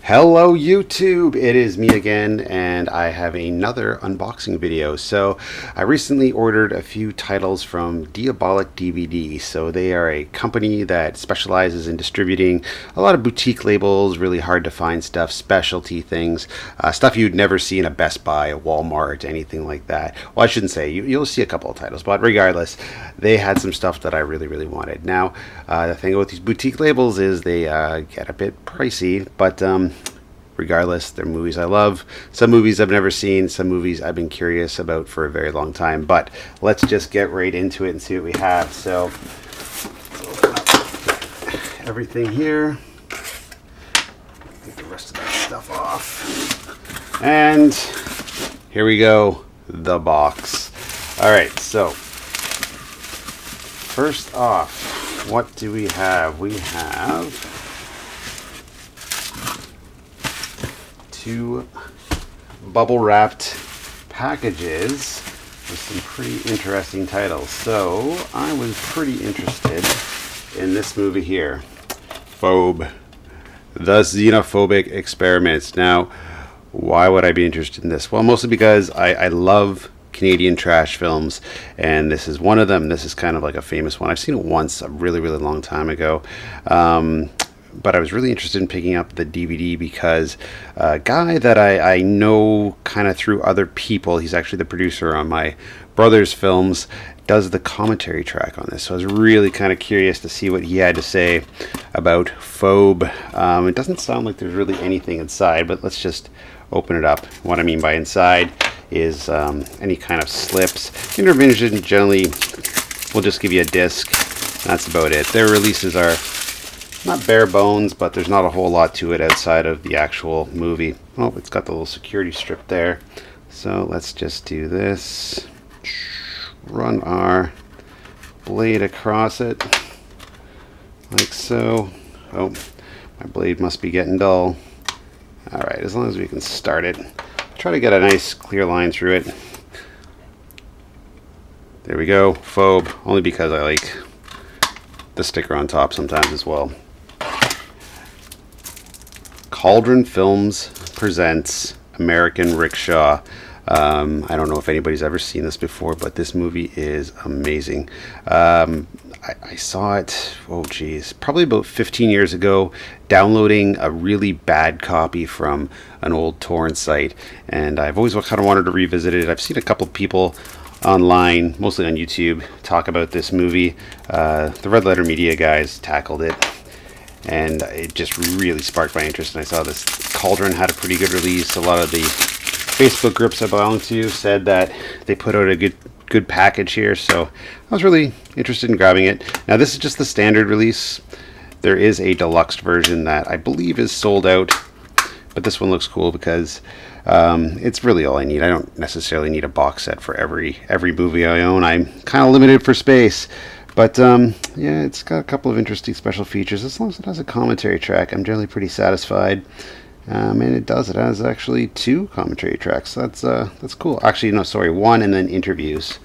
Hello YouTube, it is me again, and I have another unboxing video. So I recently ordered a few titles from DiabolikDVD. So they are a company that specializes in distributing a lot of boutique labels, really hard to find stuff, specialty things, stuff you'd never see in a Best Buy, a Walmart, anything like that. Well, I shouldn't say, you'll see a couple of titles, but regardless, they had some stuff that I really wanted. Now, the thing with these boutique labels is they get a bit pricey, but regardless, they're movies I love. Some movies I've never seen, some movies I've been curious about for a very long time. But let's just get right into it and see what we have. So, open up everything here. Get the rest of that stuff off. And here we go, the box. Alright, so first off, what do we have? We have two bubble wrapped packages with some pretty interesting titles. So I was pretty interested in this movie here, Phobe, The Xenophobic Experiments. Now, why would I be interested in this? Well, mostly because I love Canadian trash films, and this is one of them. This is kind of like a famous one. I've seen it once a really long time ago. But I was really interested in picking up the DVD because a guy that I know kind of through other people, he's actually the producer on my brother's films, does the commentary track on this. So I was really kind of curious to see what he had to say about Phobe. It doesn't sound like there's really anything inside, but let's just open it up. What I mean by inside is any kind of slips. Intervision generally will just give you a disc. That's about it. Their releases are not bare bones, but there's not a whole lot to it outside of the actual movie. Oh, it's got the little security strip there. So let's just do this. Run our blade across it, like so. Oh, my blade must be getting dull. Alright, as long as we can start it. Try to get a nice clear line through it. There we go, Phobe, only because I like the sticker on top sometimes as well. Cauldron Films presents American Rickshaw. I don't know if anybody's ever seen this before, but this movie is amazing. I saw it, oh geez, probably about 15 years ago, downloading a really bad copy from an old torrent site, and I've always kind of wanted to revisit it. I've seen a couple people online, mostly on YouTube, talk about this movie. The Red Letter Media guys tackled it, and it just really sparked my interest. And I saw this Cauldron had a pretty good release. A lot of the Facebook groups I belong to said that they put out a good package here, so I was really interested in grabbing it. Now, this is just the standard release. There is a deluxe version that I believe is sold out, but this one looks cool because it's really all I need. I don't necessarily need a box set for every movie I own. I'm kind of limited for space. But yeah, it's got a couple of interesting special features. As long as it has a commentary track, I'm generally pretty satisfied. And it has actually two commentary tracks. So that's cool. Actually, no, sorry, one and then interviews.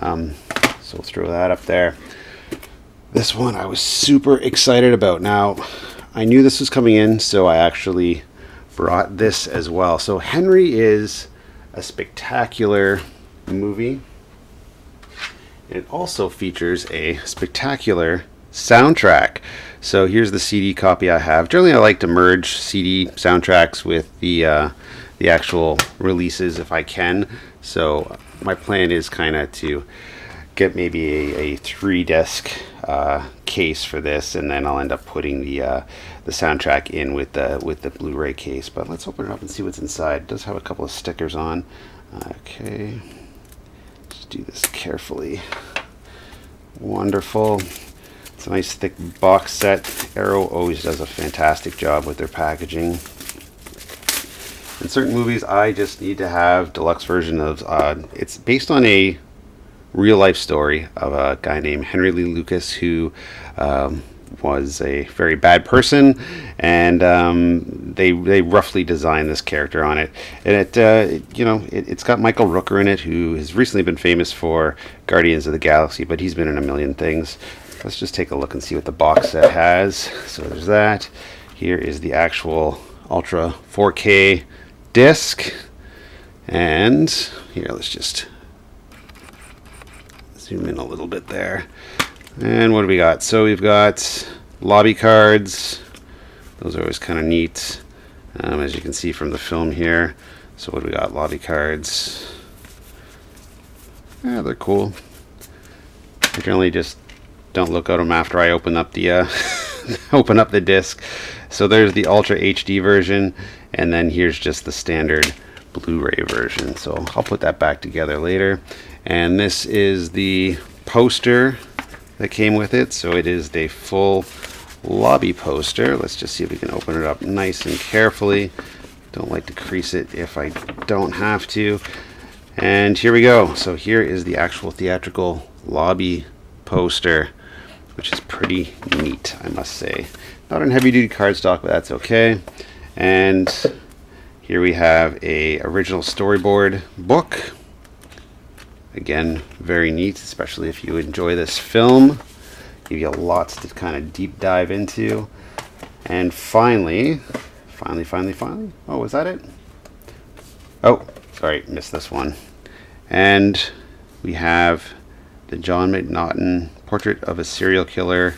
So we'll throw that up there. This one I was super excited about. Now, I knew this was coming in, so I actually brought this as well. So Henry is a spectacular movie. It also features a spectacular soundtrack. So here's the CD copy I have. Generally, I like to merge CD soundtracks with the actual releases if I can. So my plan is kind of to get maybe a 3-disc case for this, and then I'll end up putting the soundtrack in with the Blu-ray case. But let's open it up and see what's inside. It does have a couple of stickers on. Okay. Do this carefully. Wonderful. It's a nice thick box set. Arrow always does a fantastic job with their packaging. In certain movies, I just need to have deluxe version of. It's based on a real life story of a guy named Henry Lee Lucas who was a very bad person, and they roughly designed this character on it. And it's got Michael Rooker in it, who has recently been famous for Guardians of the Galaxy, but he's been in a million things. Let's just take a look and see what the box set has. So there's that. Here is the actual Ultra 4K disc. And here, let's just zoom in a little bit there. And what do we got? So we've got lobby cards. Those are always kind of neat, as you can see from the film here. So what do we got? Lobby cards. Yeah, they're cool. I generally just don't look at them after I open up the open up the disc. So there's the Ultra HD version, and then here's just the standard Blu-ray version. So I'll put that back together later. And this is the poster that came with it. So it is the full lobby poster. Let's just see if we can open it up nice and carefully. Don't like to crease it if I don't have to. And here we go. So here is the actual theatrical lobby poster, which is pretty neat, I must say. Not on heavy duty cardstock, but that's okay. And here we have a original storyboard book. Again, very neat, especially if you enjoy this film. Give you lots to kind of deep dive into. And finally, oh, was that it? Oh, sorry, missed this one. And we have the John McNaughton Portrait of a Serial Killer,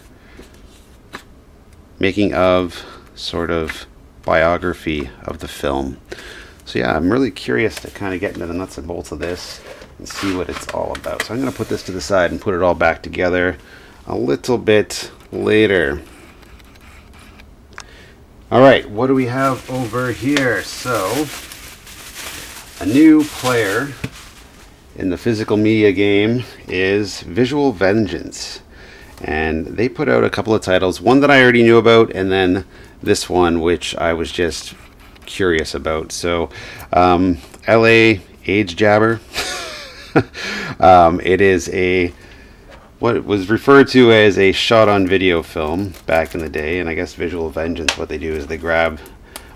making of, sort of biography of the film. So yeah, I'm really curious to kind of get into the nuts and bolts of this and see what it's all about. So I'm going to put this to the side and put it all back together a little bit later. Alright, what do we have over here? So, a new player in the physical media game is Visual Vengeance. And they put out a couple of titles, one that I already knew about, and then this one, which I was just curious about. So, LA AIDS Jabber. It is what was referred to as a shot-on-video film back in the day, and I guess Visual Vengeance, what they do is they grab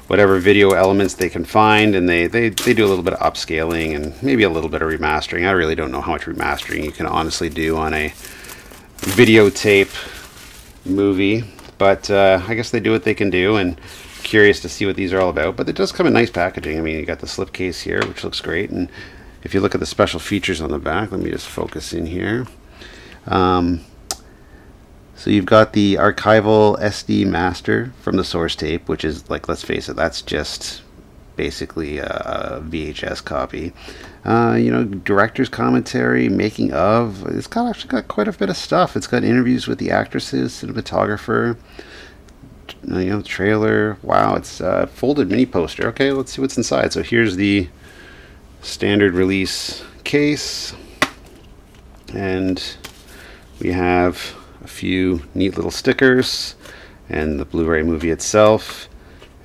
whatever video elements they can find, and they do a little bit of upscaling and maybe a little bit of remastering. I really don't know how much remastering you can honestly do on a videotape movie, but I guess they do what they can do, and curious to see what these are all about. But it does come in nice packaging. I mean, you got the slipcase here, which looks great, and if you look at the special features on the back, let me just focus in here. So you've got the archival SD master from the source tape, which is, like, let's face it, that's just basically a VHS copy. You know, director's commentary, making of. It's actually got quite a bit of stuff. It's got interviews with the actresses, cinematographer, you know, trailer. Wow, it's a folded mini poster. Okay, let's see what's inside. So here's the standard release case, and we have a few neat little stickers and the Blu-ray movie itself.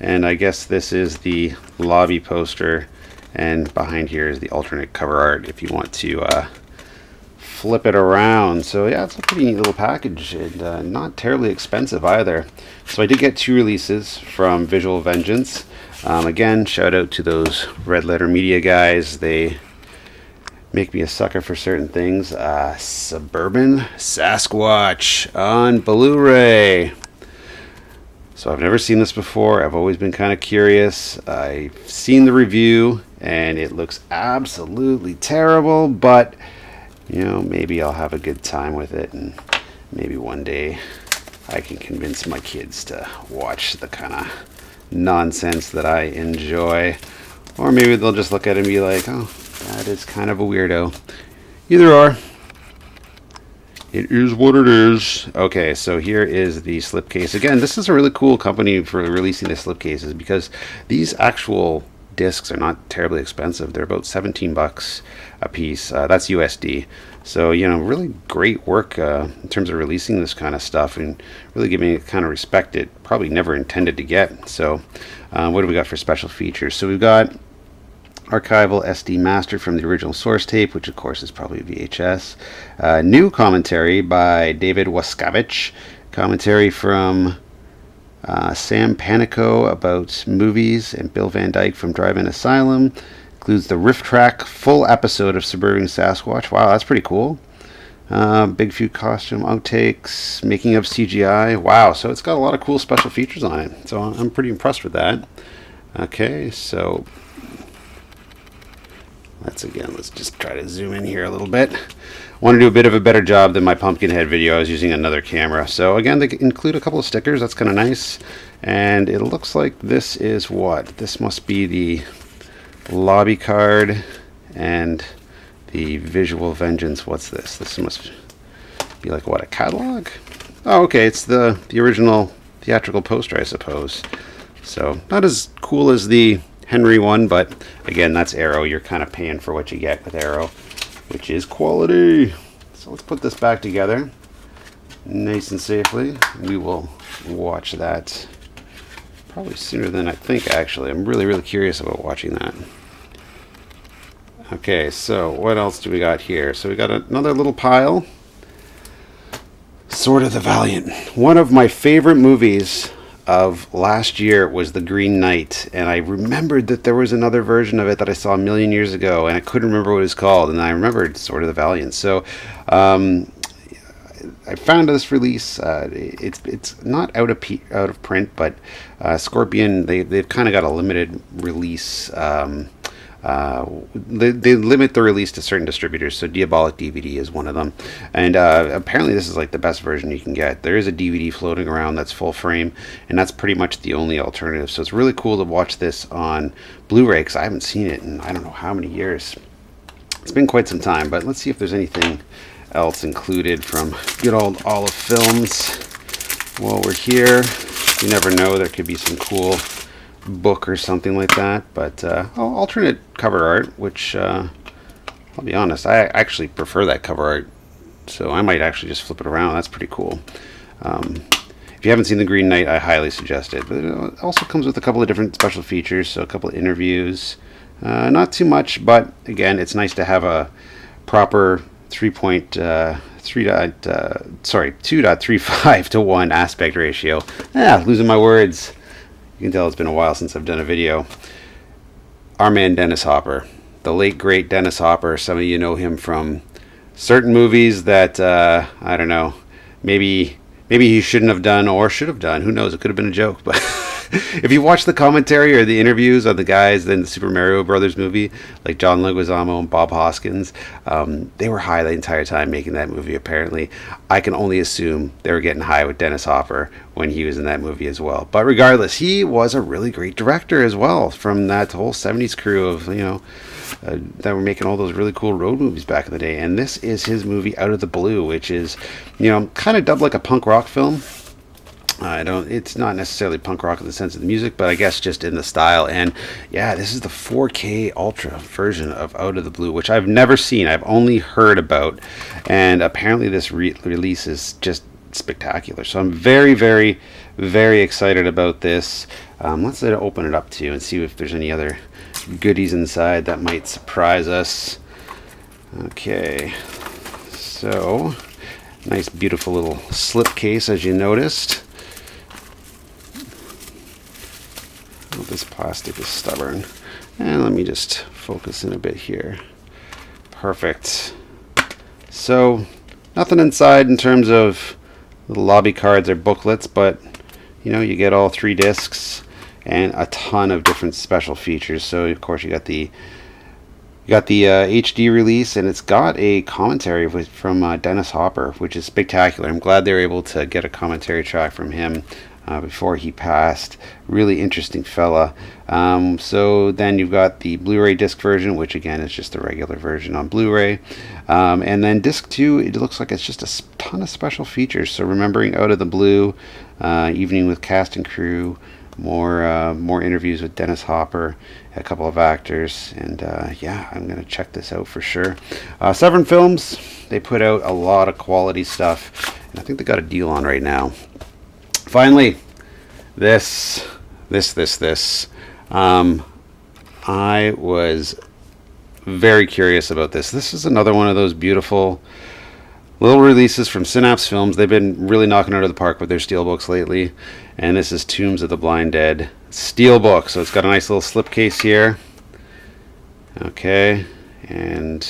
And I guess this is the lobby poster, and behind here is the alternate cover art if you want to flip it around. So yeah, it's a pretty neat little package, and not terribly expensive either. So I did get two releases from Visual Vengeance. Again, shout out to those Red Letter Media guys. They make me a sucker for certain things. Suburban Sasquatch on Blu-ray. So I've never seen this before. I've always been kind of curious. I've seen the review and it looks absolutely terrible, but you know, maybe I'll have a good time with it, and maybe one day I can convince my kids to watch the kind of nonsense that I enjoy. Or maybe they'll just look at it and be like, oh, that is kind of a weirdo. Either or. It is what it is. Okay, so here is the slipcase. Again, this is a really cool company for releasing the slipcases, because these actual discs are not terribly expensive. They're about 17 bucks a piece. That's USD. So, you know, really great work in terms of releasing this kind of stuff, and really giving it kind of respect it probably never intended to get. So, what do we got for special features? So we've got archival SD master from the original source tape, which of course is probably VHS. New commentary by David Wascavich. Commentary from Sam Panico about movies, and Bill Van Dyke from Drive-In Asylum. Includes the riff track full episode of Suburban Sasquatch. Wow, that's pretty cool. Big few costume outtakes, making of CGI. Wow, so it's got a lot of cool special features on it. So I'm pretty impressed with that. Okay, so let's just try to zoom in here a little bit. Want to do a bit of a better job than my Pumpkinhead video. I was using another camera. So again, they include a couple of stickers. That's kind of nice. And it looks like this is what? This must be the lobby card and the Visual Vengeance. What's this? This must be like what, a catalog? Oh, okay, it's the original theatrical poster, I suppose. So not as cool as the Henry one, but again, that's Arrow. You're kind of paying for what you get with Arrow, which is quality. So let's put this back together nice and safely. We will watch that probably sooner than I think, actually. I'm really curious about watching that. Okay, so what else do we got here? So we got another little pile. Sword of the Valiant. One of my favorite movies of last year was The Green Knight, and I remembered that there was another version of it that I saw a million years ago, and I couldn't remember what it was called, and I remembered Sword of the Valiant. So I found this release. It's not out of print, but Scorpion, they've kind of got a limited release. They limit the release to certain distributors, so DiabolikDVD is one of them, and apparently this is like the best version you can get. There is a DVD floating around that's full frame, and that's pretty much the only alternative, so it's really cool to watch this on Blu-ray, because I haven't seen it in I don't know how many years. It's been quite some time, but let's see if there's anything else included from good old Olive Films while we're here. You never know, there could be some cool book or something like that, but alternate cover art, which I'll be honest, I actually prefer that cover art, so I might actually just flip it around. That's pretty cool. If you haven't seen The Green Knight, I highly suggest it, but it also comes with a couple of different special features, so a couple of interviews, not too much, but again, it's nice to have a proper 2.35 to 1 aspect ratio. Losing my words. You can tell it's been a while since I've done a video. Our man Dennis Hopper, the late great Dennis Hopper. Some of you know him from certain movies that I don't know, maybe he shouldn't have done or should have done. Who knows? It could have been a joke. But if you watch the commentary or the interviews of the guys in the Super Mario Brothers movie, like John Leguizamo and Bob Hoskins, they were high the entire time making that movie, apparently. I can only assume they were getting high with Dennis Hopper when he was in that movie as well. But regardless, he was a really great director as well, from that whole 70s crew of, that were making all those really cool road movies back in the day. And this is his movie Out of the Blue, which is, kind of dubbed like a punk rock film. It's not necessarily punk rock in the sense of the music, but I guess just in the style. And yeah, this is the 4K Ultra version of Out of the Blue, which I've never seen. I've only heard about, and apparently this release is just spectacular. So I'm very excited about this. Let's open it up to you and see if there's any other goodies inside that might surprise us. Okay, so nice beautiful little slip case, as you noticed. Oh, this plastic is stubborn. And let me just focus in a bit here. Perfect. So nothing inside in terms of the lobby cards or booklets, but you get all 3 discs and a ton of different special features. So of course you got the HD release, and it's got a commentary from Dennis Hopper, which is spectacular. I'm glad they were able to get a commentary track from him before he passed. Really interesting fella. So then you've got the Blu-ray disc version, which again is just the regular version on Blu-ray. And then disc 2, it looks like it's just a ton of special features. So remembering Out of the Blue, Evening with Cast and Crew, more interviews with Dennis Hopper, a couple of actors, and yeah, I'm gonna check this out for sure. Severin Films, they put out a lot of quality stuff, and I think they got a deal on right now. Finally, this. I was very curious about this. This is another one of those beautiful little releases from Synapse Films. They've been really knocking it out of the park with their steelbooks lately. And this is Tombs of the Blind Dead steelbook. So it's got a nice little slipcase here. Okay, and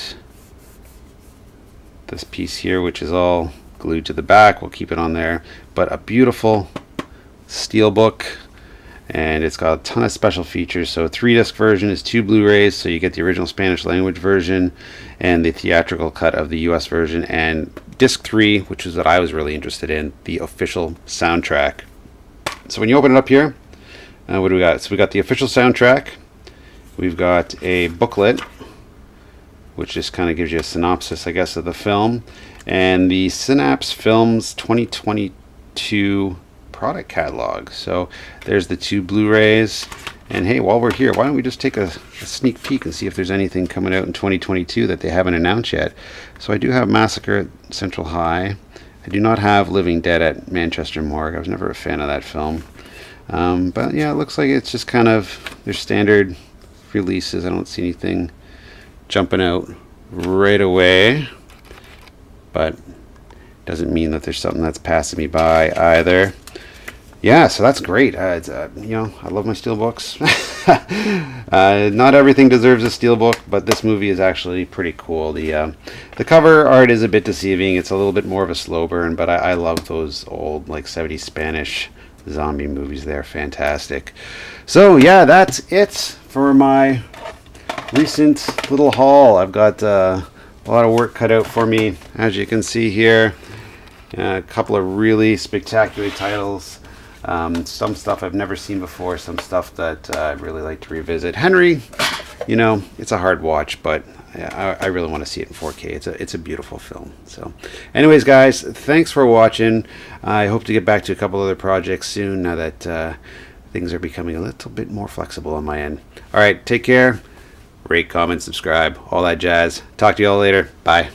this piece here, which is all glued to the back. We'll keep it on there. But a beautiful steelbook, and it's got a ton of special features. So 3-disc version is 2 Blu-rays, so you get the original Spanish language version and the theatrical cut of the US version, and disc 3, which is what I was really interested in, the official soundtrack. So when you open it up here, what do we got? So we got the official soundtrack, we've got a booklet which just kind of gives you a synopsis, I guess, of the film, and the Synapse Films 2022 product catalog. So there's the 2 Blu-rays, and hey, while we're here, why don't we just take a sneak peek and see if there's anything coming out in 2022 that they haven't announced yet. So I do have Massacre at Central High. I do not have Living Dead at Manchester Morgue. I was never a fan of that film. But yeah, it looks like it's just kind of their standard releases. I don't see anything jumping out right away, but doesn't mean that there's something that's passing me by either. Yeah, so that's great. It's, you know, I love my steelbooks. Not everything deserves a steelbook, but this movie is actually pretty cool. The cover art is a bit deceiving. It's a little bit more of a slow burn, but I love those old like 70s Spanish zombie movies. They're fantastic. So yeah, that's it for my recent little haul. I've got a lot of work cut out for me, as you can see here. A couple of really spectacular titles. Some stuff I've never seen before, some stuff that I'd really like to revisit. Henry, you know, it's a hard watch, but I really want to see it in 4K. It's a beautiful film. So anyways, guys, thanks for watching. I hope to get back to a couple other projects soon now that things are becoming a little bit more flexible on my end. All right, take care. Rate, comment, subscribe, all that jazz. Talk to you all later. Bye.